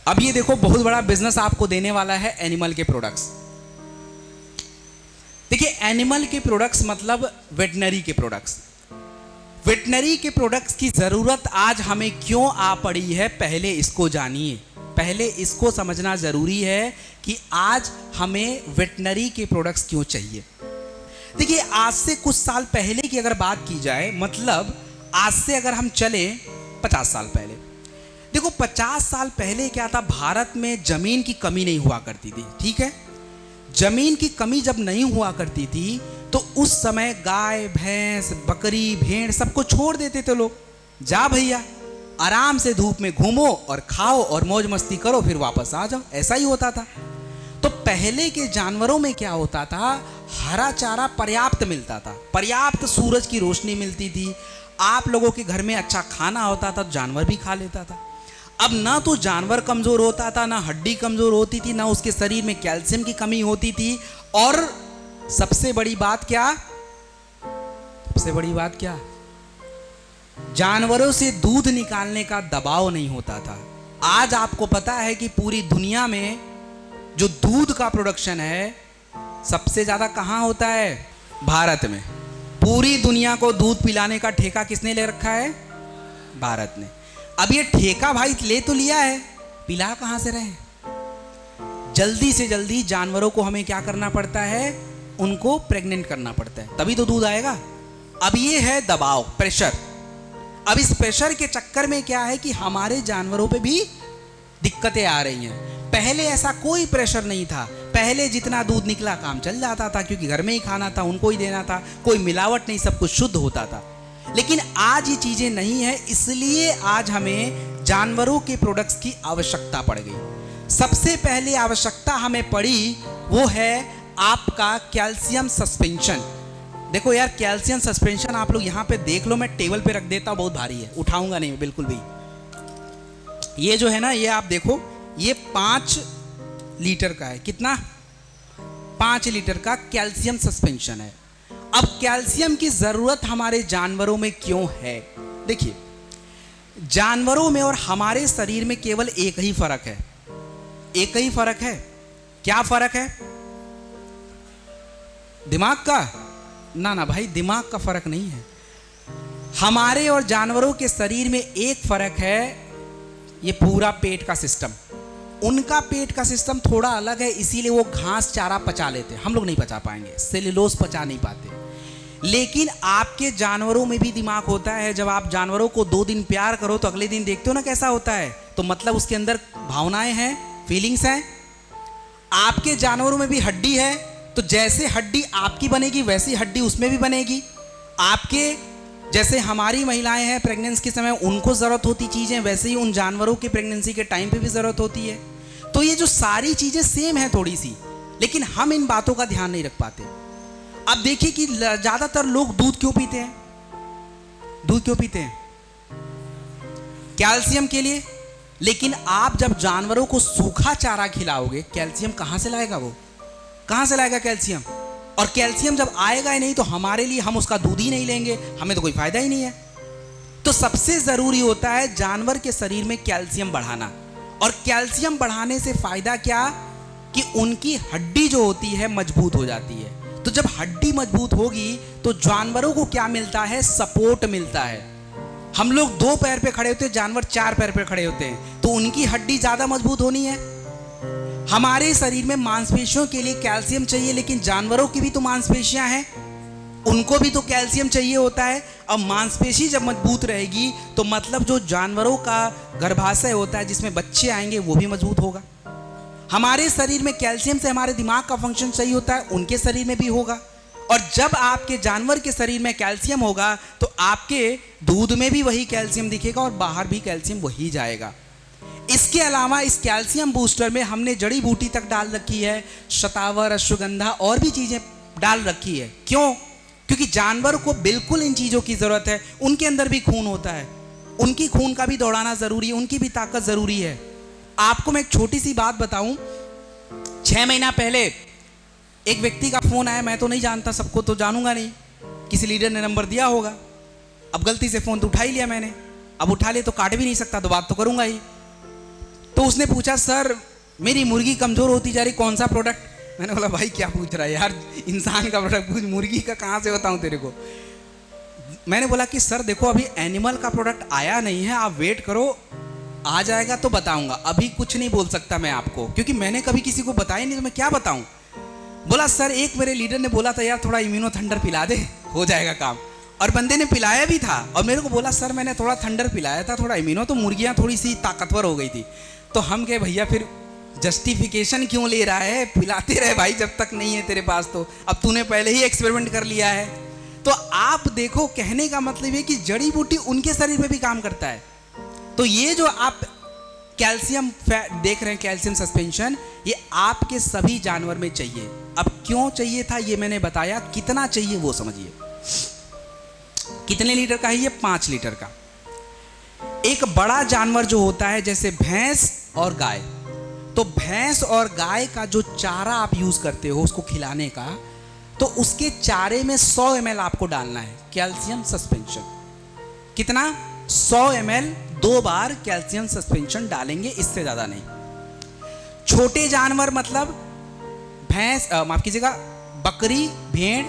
अब ये देखो, बहुत बड़ा बिजनेस आपको देने वाला है एनिमल के प्रोडक्ट्स। देखिए, एनिमल के प्रोडक्ट्स मतलब वेटनरी के प्रोडक्ट्स। वेटनरी के प्रोडक्ट्स की जरूरत आज हमें क्यों आ पड़ी है, पहले इसको जानिए। पहले इसको समझना जरूरी है कि आज हमें वेटनरी के प्रोडक्ट्स क्यों चाहिए। देखिए, आज से कुछ साल पहले की अगर बात की जाए, मतलब आज से अगर हम चले 50 साल पहले, देखो 50 साल पहले क्या था, भारत में जमीन की कमी नहीं हुआ करती थी। ठीक है, जमीन की कमी जब नहीं हुआ करती थी तो उस समय गाय भैंस बकरी भेड़ सबको छोड़ देते थे लोग। जा भैया, आराम से धूप में घूमो और खाओ और मौज मस्ती करो, फिर वापस आ जाओ। ऐसा ही होता था। तो पहले के जानवरों में क्या होता था, हरा चारा पर्याप्त मिलता था, पर्याप्त सूरज की रोशनी मिलती थी, आप लोगों के घर में अच्छा खाना होता था, जानवर भी खा लेता था। अब ना तो जानवर कमजोर होता था, ना हड्डी कमजोर होती थी, ना उसके शरीर में कैल्शियम की कमी होती थी। और सबसे बड़ी बात क्या, सबसे बड़ी बात क्या, जानवरों से दूध निकालने का दबाव नहीं होता था। आज आपको पता है कि पूरी दुनिया में जो दूध का प्रोडक्शन है सबसे ज्यादा कहां होता है, भारत में। पूरी दुनिया को दूध पिलाने का ठेका किसने ले रखा है, भारत ने। अब ये ठेका भाई ले तो लिया है, पिला कहां से रहे। जल्दी से जल्दी जानवरों को हमें क्या करना पड़ता है, उनको प्रेग्नेंट करना पड़ता है, तभी तो दूध आएगा। अब ये है दबाव, प्रेशर। अब इस प्रेशर के चक्कर में क्या है कि हमारे जानवरों पे भी दिक्कतें आ रही हैं। पहले ऐसा कोई प्रेशर नहीं था, पहले जितना दूध निकला काम चल जाता था, क्योंकि घर में ही खाना था, उनको ही देना था, कोई मिलावट नहीं, सब कुछ शुद्ध होता था। लेकिन आज ये चीजें नहीं है, इसलिए आज हमें जानवरों के प्रोडक्ट्स की आवश्यकता पड़ गई। सबसे पहले आवश्यकता हमें पड़ी वो है आपका कैल्शियम सस्पेंशन। देखो यार, कैल्शियम सस्पेंशन आप लोग यहाँ पे देख लो, मैं टेबल पे रख देता हूँ, बहुत भारी है, उठाऊंगा नहीं बिल्कुल भी। ये जो है ना, ये आप देखो, ये 5 लीटर का है। कितना? 5 लीटर का कैल्शियम सस्पेंशन है। अब कैल्शियम की जरूरत हमारे जानवरों में क्यों है? देखिए, जानवरों में और हमारे शरीर में केवल एक ही फर्क है, एक ही फर्क है। क्या फर्क है? दिमाग का? ना ना भाई, दिमाग का फर्क नहीं है। हमारे और जानवरों के शरीर में एक फर्क है, ये पूरा पेट का सिस्टम। उनका पेट का सिस्टम थोड़ा अलग है, इसीलिए वो घास चारा पचा लेते हैं, हम लोग नहीं पचा पाएंगे, सेल्यूलोज पचा नहीं पाते। लेकिन आपके जानवरों में भी दिमाग होता है। जब आप जानवरों को 2 दिन प्यार करो तो अगले दिन देखते हो ना कैसा होता है, तो मतलब उसके अंदर भावनाएं हैं, फीलिंग्स हैं। आपके जानवरों में भी हड्डी है, तो जैसे हड्डी आपकी बनेगी वैसी हड्डी उसमें भी बनेगी। आपके जैसे हमारी महिलाएं हैं प्रेगनेंसी के समय, उनको ज़रूरत होती चीज़ें, वैसे ही उन जानवरों की प्रेगनेंसी के टाइम पे भी ज़रूरत होती है। तो ये जो सारी चीज़ें सेम है थोड़ी सी, लेकिन हम इन बातों का ध्यान नहीं रख पाते। अब देखिए कि ज़्यादातर लोग दूध क्यों पीते हैं? दूध क्यों पीते हैं? कैल्शियम के लिए। लेकिन आप जब जानवरों को सूखा चारा खिलाओगे, कैल्शियम कहाँ से लाएगा? वो कहाँ से लाएगा कैल्शियम? और कैल्शियम जब आएगा ही नहीं तो हमारे लिए, हम उसका दूध ही नहीं लेंगे, हमें तो कोई फायदा ही नहीं है। तो सबसे जरूरी होता है जानवर के शरीर में कैल्शियम बढ़ाना। और कैल्शियम बढ़ाने से फायदा क्या, कि उनकी हड्डी जो होती है मजबूत हो जाती है। तो जब हड्डी मजबूत होगी तो जानवरों को क्या मिलता है, सपोर्ट मिलता है। हम लोग 2 पैर पे खड़े होते हैं, जानवर 4 पैर पे खड़े होते हैं, तो उनकी हड्डी ज्यादा मजबूत होनी है। हमारे शरीर में मांसपेशियों के लिए कैल्शियम चाहिए, लेकिन जानवरों की भी तो मांसपेशियां हैं, उनको भी तो कैल्शियम चाहिए होता है। अब मांसपेशी जब मजबूत रहेगी तो मतलब जो जानवरों का गर्भाशय होता है जिसमें बच्चे आएंगे वो भी मजबूत होगा। हमारे शरीर में कैल्शियम से हमारे दिमाग का फंक्शन सही होता है, उनके शरीर में भी होगा। और जब आपके जानवर के शरीर में कैल्शियम होगा तो आपके दूध में भी वही कैल्शियम दिखेगा और बाहर भी कैल्शियम वही जाएगा। इसके अलावा इस कैल्शियम बूस्टर में हमने जड़ी बूटी तक डाल रखी है, शतावर, अश्वगंधा और भी चीजें डाल रखी है। क्यों? क्योंकि जानवर को बिल्कुल इन चीजों की जरूरत है। उनके अंदर भी खून होता है, उनकी खून का भी दौड़ाना जरूरी है, उनकी भी ताकत जरूरी है। आपको मैं एक छोटी सी बात बताऊं, 6 महीना पहले एक व्यक्ति का फोन आया, मैं तो नहीं जानता, सबको तो जानूंगा नहीं, किसी लीडर ने नंबर दिया होगा। अब गलती से फोन तो उठा ही लिया मैंने, अब उठा ले तो काट भी नहीं सकता, तो बात तो करूंगा ही। तो उसने पूछा सर मेरी मुर्गी कमज़ोर होती जा रही, कौन सा प्रोडक्ट। मैंने बोला भाई क्या पूछ रहा है यार, इंसान का प्रोडक्ट पूछ, मुर्गी का कहाँ से बताऊँ तेरे को। मैंने बोला कि सर देखो अभी एनिमल का प्रोडक्ट आया नहीं है, आप वेट करो, आ जाएगा तो बताऊंगा, अभी कुछ नहीं बोल सकता मैं आपको, क्योंकि मैंने कभी किसी को बताया नहीं तो मैं क्या बताऊं। बोला सर एक मेरे लीडर ने बोला था यार थोड़ा इम्यूनो थंडर पिला दे, हो जाएगा काम। और बंदे ने पिलाया भी था और मेरे को बोला सर मैंने थोड़ा थंडर पिलाया था, थोड़ा इम्यूनो, तो मुर्गियाँ थोड़ी सी ताकतवर हो गई थी। तो हम कहे भैया फिर जस्टिफिकेशन क्यों ले रहा है, पिलाते रहे भाई जब तक नहीं है तेरे पास, तो अब तूने पहले ही एक्सपेरिमेंट कर लिया है। तो आप देखो, कहने का मतलब है कि जड़ी बूटी उनके शरीर में भी काम करता है। तो ये जो आप कैल्शियम देख रहे हैं, कैल्शियम सस्पेंशन, ये आपके सभी जानवर में चाहिए। अब क्यों चाहिए था ये मैंने बताया, कितना चाहिए वो समझिए। कितने लीटर का है ये? 5 लीटर का। एक बड़ा जानवर जो होता है जैसे भैंस और गाय, तो भैंस और गाय का जो चारा आप यूज करते हो उसको खिलाने का, तो उसके चारे में 100 ml आपको डालना है कैल्शियम सस्पेंशन। कितना? 100 ml 2 बार कैल्शियम सस्पेंशन डालेंगे, इससे ज्यादा नहीं। छोटे जानवर मतलब भैंस, माफ कीजिएगा, बकरी, भेड़,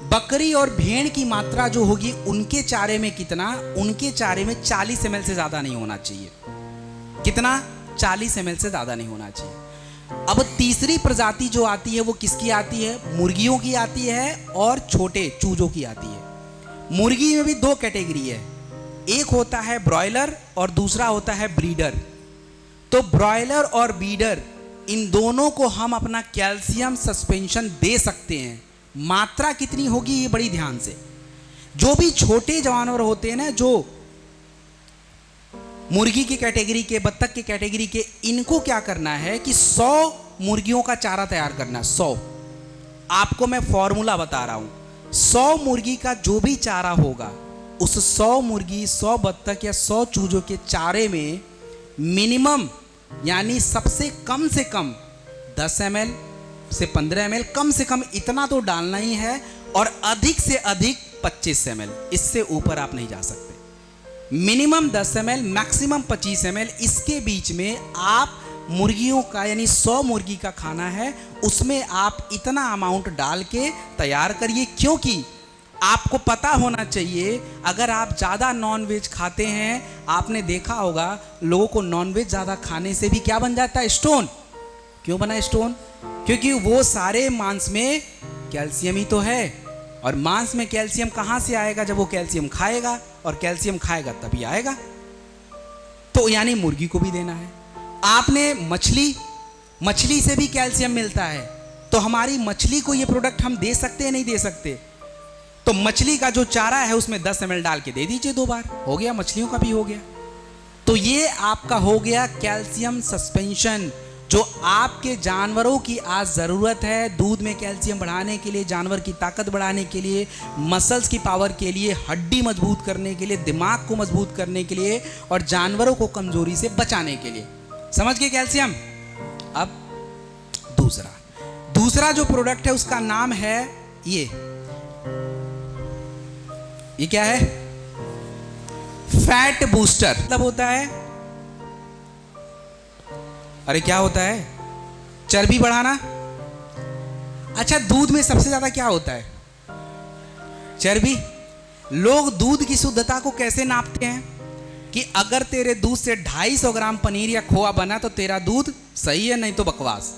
बकरी और भेड़ की मात्रा जो होगी उनके चारे में कितना? उनके चारे में 40 ml से ज्यादा नहीं होना चाहिए। कितना? 40 ml से ज्यादा नहीं होना चाहिए। अब तीसरी प्रजाति जो आती है वो किसकी आती है? मुर्गियों की आती है और छोटे चूजों की आती है। मुर्गी में भी 2 कैटेगरी है, एक होता है ब्रॉयलर और दूसरा होता है ब्रीडर। तो ब्रॉयलर और ब्रीडर इन दोनों को हम अपना कैल्शियम सस्पेंशन दे सकते हैं। मात्रा कितनी होगी ये बड़ी ध्यान से। जो भी छोटे जानवर होते हैं ना, जो मुर्गी की कैटेगरी के, बत्तख की कैटेगरी के, इनको क्या करना है कि 100 मुर्गियों का चारा तैयार करना है। 100, आपको मैं फॉर्मूला बता रहा हूं। 100 मुर्गी का जो भी चारा होगा, उस 100 मुर्गी, 100 बत्तख या 100 चूजों के चारे में मिनिमम, यानी सबसे कम से कम 10 ml से 15 ml, कम से कम इतना तो डालना ही है, और अधिक से अधिक 25 ml, इससे ऊपर आप नहीं जा सकते। मिनिमम 10 ml, मैक्सिमम 25 ml, इसके बीच में आप मुर्गियों का, यानी 100 मुर्गी का खाना है, उसमें आप इतना अमाउंट डाल के तैयार करिए। क्योंकि आपको पता होना चाहिए, अगर आप ज़्यादा नॉनवेज खाते हैं, आपने देखा होगा लोगों को नॉनवेज ज़्यादा खाने से भी क्या बन जाता है? स्टोन। क्यों बना स्टोन? क्योंकि वो सारे मांस में कैल्शियम ही तो है, और मांस में कैल्शियम कहाँ से आएगा? जब वो कैल्शियम खाएगा, और कैल्शियम खाएगा तभी आएगा। तो यानी मुर्गी को भी देना है। आपने मछली से भी कैल्शियम मिलता है, तो हमारी मछली को ये प्रोडक्ट हम दे सकते हैं, नहीं दे सकते? तो मछली का जो चारा है उसमें 10 ml डाल के दे दीजिए 2 बार, हो गया, मछलियों का भी हो गया। तो ये आपका हो गया कैल्शियम सस्पेंशन, जो आपके जानवरों की आज ज़रूरत है। दूध में कैल्शियम बढ़ाने के लिए, जानवर की ताकत बढ़ाने के लिए, मसल्स की पावर के लिए, हड्डी मजबूत करने के लिए, दिमाग को मजबूत करने के लिए, और जानवरों को कमजोरी से बचाने के लिए। समझ गए कैल्शियम? अब दूसरा जो प्रोडक्ट है उसका नाम है ये क्या है? Fat booster. मतलब होता है, अरे क्या होता है? चर्बी बढ़ाना। अच्छा, दूध में सबसे ज्यादा क्या होता है? चर्बी। लोग दूध की शुद्धता को कैसे नापते हैं कि अगर तेरे दूध से 250 ग्राम पनीर या खोआ बना तो तेरा दूध सही है, नहीं तो बकवास।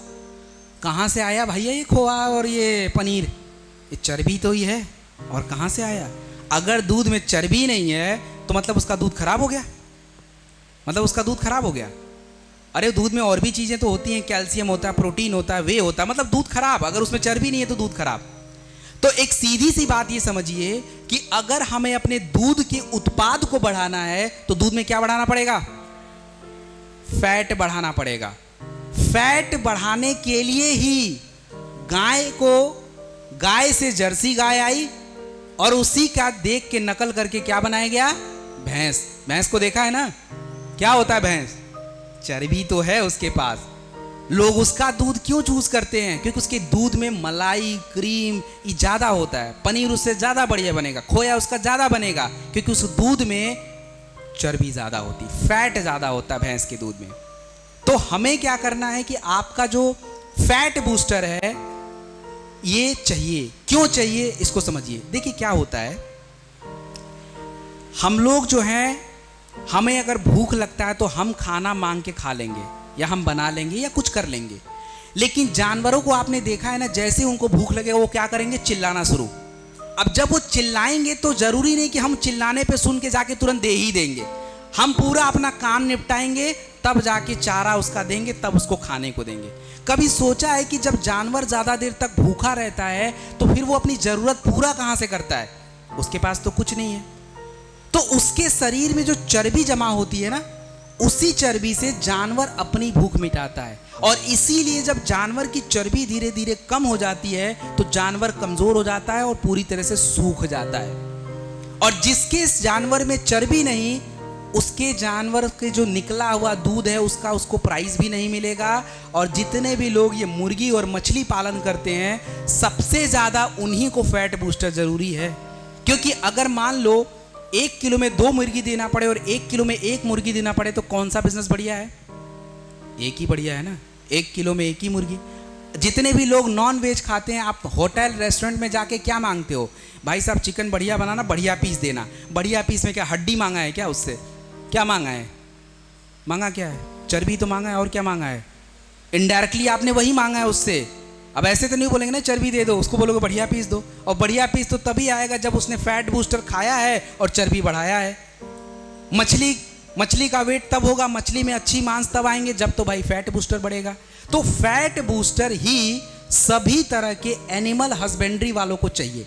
कहाँ से आया भैया ये खोआ और ये पनीर? ये चर्बी तो ही है। और कहाँ से आया? अगर दूध में चर्बी नहीं है तो मतलब उसका दूध खराब हो गया, मतलब उसका दूध खराब हो गया। अरे दूध में और भी चीज़ें तो होती हैं, कैल्शियम होता है, प्रोटीन होता है, वे होता है, मतलब दूध खराब। अगर उसमें चर्बी नहीं है तो दूध खराब। तो एक सीधी सी बात ये समझिए कि अगर हमें अपने दूध के उत्पाद को बढ़ाना है तो दूध में क्या बढ़ाना पड़ेगा? फैट बढ़ाना पड़ेगा। फैट बढ़ाने के लिए ही गाय से जर्सी गाय आई, और उसी का देख के नकल करके क्या बनाया गया? भैंस। भैंस को देखा है ना, क्या होता है भैंस? चर्बी तो है उसके पास। लोग उसका दूध क्यों चूज करते हैं? क्योंकि उसके दूध में मलाई, क्रीम ये ज्यादा होता है, पनीर उससे ज्यादा बढ़िया बनेगा, खोया उसका ज्यादा बनेगा, क्योंकि उस दूध में चर्बी ज्यादा होती, फैट ज्यादा होता है भैंस के दूध में। तो हमें क्या करना है कि आपका जो फैट बूस्टर है ये चाहिए। क्यों चाहिए इसको समझिए। देखिए क्या होता है, हम लोग जो हैं, हमें अगर भूख लगता है तो हम खाना मांग के खा लेंगे या हम बना लेंगे या कुछ कर लेंगे। लेकिन जानवरों को आपने देखा है ना, जैसे उनको भूख लगेगा वो क्या करेंगे, चिल्लाना शुरू। अब जब वो चिल्लाएंगे तो जरूरी नहीं कि हम चिल्लाने पे सुन के जाके तुरंत दे ही देंगे, हम पूरा अपना काम निपटाएंगे तब जाके चारा उसका देंगे, तब उसको खाने को देंगे। कभी सोचा है कि जब जानवर ज़्यादा देर तक भूखा रहता है तो फिर वो अपनी ज़रूरत पूरा कहाँ से करता है, उसके पास तो कुछ नहीं है। तो उसके शरीर में जो चर्बी जमा होती है ना, उसी चर्बी से जानवर अपनी भूख मिटाता है। और इसीलिए जब जानवर की चर्बी धीरे धीरे कम हो जाती है तो जानवर कमज़ोर हो जाता है और पूरी तरह से सूख जाता है। और जिसके जानवर में चर्बी नहीं, उसके जानवर के जो निकला हुआ दूध है उसका उसको प्राइस भी नहीं मिलेगा। और जितने भी लोग ये मुर्गी और मछली पालन करते हैं, सबसे ज़्यादा उन्हीं को फैट बूस्टर ज़रूरी है। क्योंकि अगर मान लो 1 किलो में 2 मुर्गी देना पड़े और 1 किलो में 1 मुर्गी देना पड़े तो कौन सा बिजनेस बढ़िया है? एक ही बढ़िया है ना, 1 किलो में 1 ही मुर्गी। जितने भी लोग नॉन वेज खाते हैं, आप होटल रेस्टोरेंट में जाके क्या मांगते हो, भाई साहब चिकन बढ़िया बनाना, बढ़िया पीस देना। बढ़िया पीस में क्या हड्डी मांगा है क्या? उससे क्या मांगा है? मांगा क्या है? चर्बी तो मांगा है। और क्या मांगा है? इनडायरेक्टली आपने वही मांगा है उससे। अब ऐसे तो नहीं बोलेंगे ना चर्बी दे दो, उसको बोलोगे बढ़िया पीस दो। और बढ़िया पीस तो तभी आएगा जब उसने फैट बूस्टर खाया है और चर्बी बढ़ाया है। मछली का वेट तब होगा, मछली में अच्छी मांस तब आएंगे जब तो भाई फैट बूस्टर बढ़ेगा। तो फैट बूस्टर ही सभी तरह के एनिमल हस्बेंड्री वालों को चाहिए,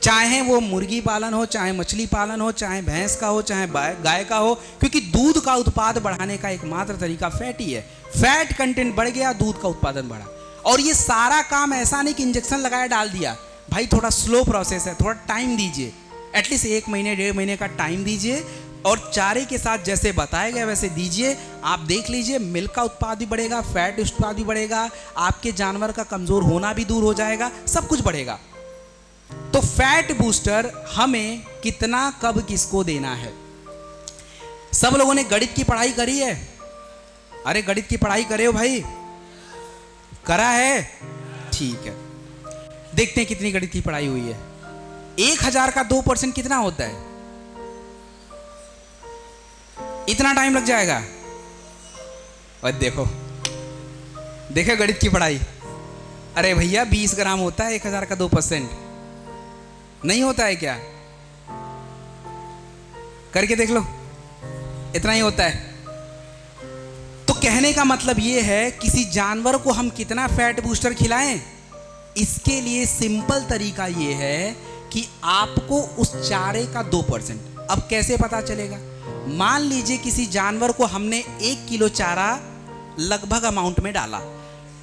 चाहे वो मुर्गी पालन हो, चाहे मछली पालन हो, चाहे भैंस का हो, चाहे गाय का हो। क्योंकि दूध का उत्पाद बढ़ाने का एकमात्र तरीका फैट ही है। फैट कंटेंट बढ़ गया, दूध का उत्पादन बढ़ा। और ये सारा काम ऐसा नहीं कि इंजेक्शन लगाया डाल दिया, भाई थोड़ा स्लो प्रोसेस है, थोड़ा टाइम दीजिए। एटलीस्ट 1 महीने 1.5 महीने का टाइम दीजिए और चारे के साथ जैसे बताया गया वैसे दीजिए। आप देख लीजिए, मिल्क का उत्पाद भी बढ़ेगा, फैट उत्पाद भी बढ़ेगा, आपके जानवर का कमज़ोर होना भी दूर हो जाएगा, सब कुछ बढ़ेगा। तो फैट बूस्टर हमें कितना कब किसको देना है? सब लोगों ने गणित की पढ़ाई करी है? अरे गणित की पढ़ाई करे हो भाई? करा है? ठीक है, देखते हैं कितनी गणित की पढ़ाई हुई है। 1000 का 2% कितना होता है? इतना टाइम लग जाएगा? और देखो गणित की पढ़ाई। अरे भैया 20 ग्राम होता है 1000 का 2%। नहीं होता है क्या? करके देख लो, इतना ही होता है। तो कहने का मतलब ये है, किसी जानवर को हम कितना फैट बूस्टर खिलाएं, इसके लिए सिंपल तरीका ये है कि आपको उस चारे का 2%। अब कैसे पता चलेगा? मान लीजिए किसी जानवर को हमने 1 किलो चारा लगभग अमाउंट में डाला,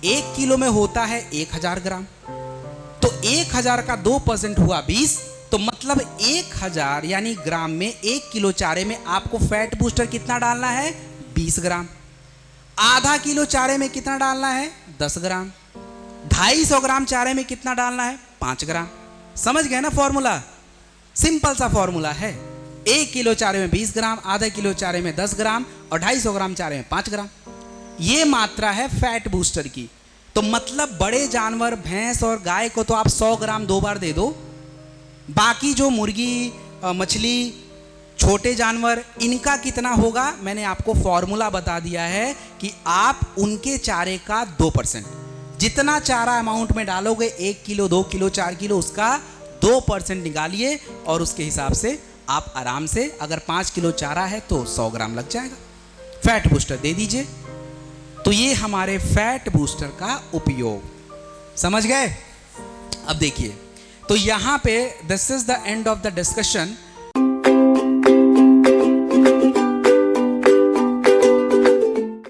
1 किलो में होता है 1000 ग्राम, तो 1000 का 2% हुआ 20। तो मतलब 1000 यानी ग्राम में 1 किलो चारे में आपको फैट बूस्टर कितना डालना है? 20 ग्राम। आधा किलो चारे में कितना डालना है? 10 ग्राम। 250 ग्राम चारे में कितना डालना है? 5 ग्राम। समझ गए ना फॉर्मूला? सिंपल सा फॉर्मूला है। 1 किलो चारे में 20 ग्राम, आधा किलो चारे में 10 ग्राम और 250 ग्राम चारे में 5 ग्राम। ये मात्रा है फैट बूस्टर की। तो मतलब बड़े जानवर भैंस और गाय को तो आप 100 ग्राम 2 बार दे दो। बाकी जो मुर्गी मछली छोटे जानवर, इनका कितना होगा? मैंने आपको फॉर्मूला बता दिया है कि आप उनके चारे का 2%, जितना चारा अमाउंट में डालोगे 1 किलो 2 किलो 4 किलो, उसका 2% निकालिए और उसके हिसाब से आप आराम से, अगर 5 किलो चारा है तो 100 ग्राम लग जाएगा, फैट बूस्टर दे दीजिए। तो ये हमारे फैट बूस्टर का उपयोग। समझ गए? अब देखिए, तो यहाँ पे this is the end of the discussion.